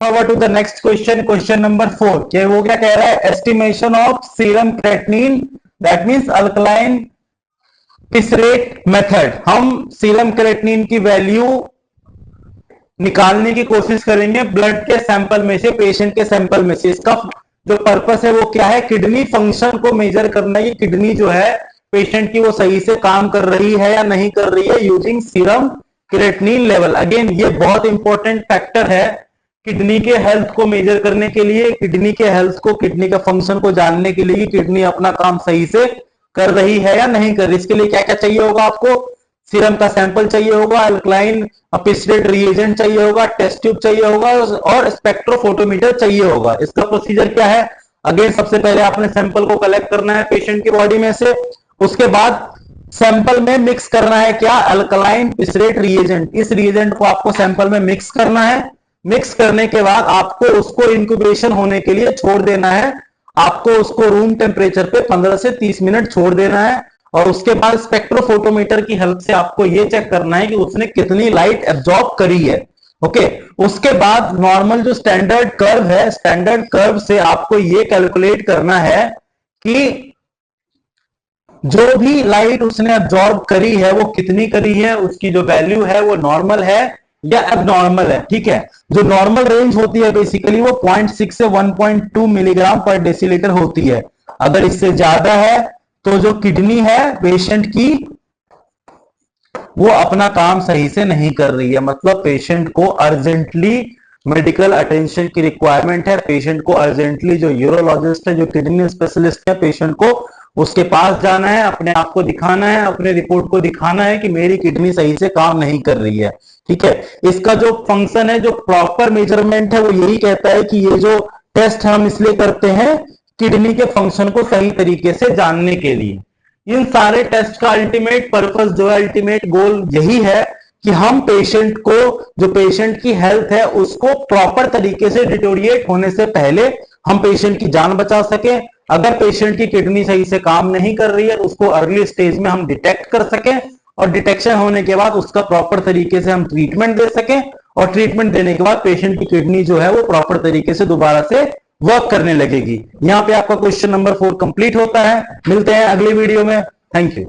Forward to the next question, question number 4। क्या वो क्या कह रहा है? Estimation of serum creatinine, that means alkaline picrate method. हम सीरम क्रेटिनिन की वैल्यू निकालने की कोशिश करेंगे ब्लड के सैंपल में से, पेशेंट के सैंपल में से। इसका जो पर्पस है वो क्या है? किडनी फंक्शन को मेजर करना है, किडनी जो है पेशेंट की वो सही से काम कर रही है या नहीं कर रही है, using serum creatinine level. Again ये बहुत इंपॉर्टेंट फैक्टर है किडनी के हेल्थ को मेजर करने के लिए, किडनी के हेल्थ को, किडनी का फंक्शन को जानने के लिए किडनी अपना काम सही से कर रही है या नहीं कर रही। इसके लिए क्या क्या चाहिए होगा आपको? सीरम का सैंपल चाहिए होगा, अल्कलाइन पिसरेट रिएजेंट चाहिए होगा, टेस्ट ट्यूब चाहिए होगा और स्पेक्ट्रोफोटोमीटर चाहिए होगा। इसका प्रोसीजर क्या है? अगेन सबसे पहले आपने सैंपल को कलेक्ट करना है पेशेंट की बॉडी में से, उसके बाद सैंपल में मिक्स करना है क्या? Alkaline picrate reagent. इस रिएजेंट को आपको सैंपल में मिक्स करना है। मिक्स करने के बाद आपको उसको इंक्यूबेशन होने के लिए छोड़ देना है। आपको उसको रूम टेम्परेचर पे 15 से 30 मिनट छोड़ देना है और उसके बाद स्पेक्ट्रोफोटोमीटर की हेल्प से आपको ये चेक करना है कि उसने कितनी लाइट एब्जॉर्ब करी है। ओके, उसके बाद नॉर्मल जो स्टैंडर्ड कर्व है, स्टैंडर्ड कर्व से आपको ये कैलकुलेट करना है कि जो भी लाइट उसने एब्जॉर्ब करी है वो कितनी करी है, उसकी जो वैल्यू है वो नॉर्मल है या एबनॉर्मल है। ठीक है, जो नॉर्मल रेंज होती है बेसिकली वो 0.6 से 1.2 मिलीग्राम पर डेसीलीटर होती है। अगर इससे ज्यादा है तो जो किडनी है पेशेंट की वो अपना काम सही से नहीं कर रही है, मतलब पेशेंट को अर्जेंटली मेडिकल अटेंशन की रिक्वायरमेंट है। पेशेंट को अर्जेंटली जो यूरोलॉजिस्ट है, जो किडनी स्पेशलिस्ट है, पेशेंट को उसके पास जाना है, अपने आप को दिखाना है, अपने रिपोर्ट को दिखाना है कि मेरी किडनी सही से काम नहीं कर रही है। ठीक है, इसका जो फंक्शन है, जो प्रॉपर मेजरमेंट है वो यही कहता है कि ये जो टेस्ट हम इसलिए करते हैं किडनी के फंक्शन को सही तरीके से जानने के लिए। इन सारे टेस्ट का अल्टीमेट पर्पस जो है, अल्टीमेट गोल यही है कि हम पेशेंट को, जो पेशेंट की हेल्थ है उसको प्रॉपर तरीके से डिटोरिएट होने से पहले हम पेशेंट की जान बचा सके। अगर पेशेंट की किडनी सही से काम नहीं कर रही है तो उसको अर्ली स्टेज में हम डिटेक्ट कर सकें और डिटेक्शन होने के बाद उसका प्रॉपर तरीके से हम ट्रीटमेंट दे सकें और ट्रीटमेंट देने के बाद पेशेंट की किडनी जो है वो प्रॉपर तरीके से दोबारा से वर्क करने लगेगी। यहां पे आपका क्वेश्चन नंबर 4 कंप्लीट होता है। मिलते हैं अगली वीडियो में। Thank you.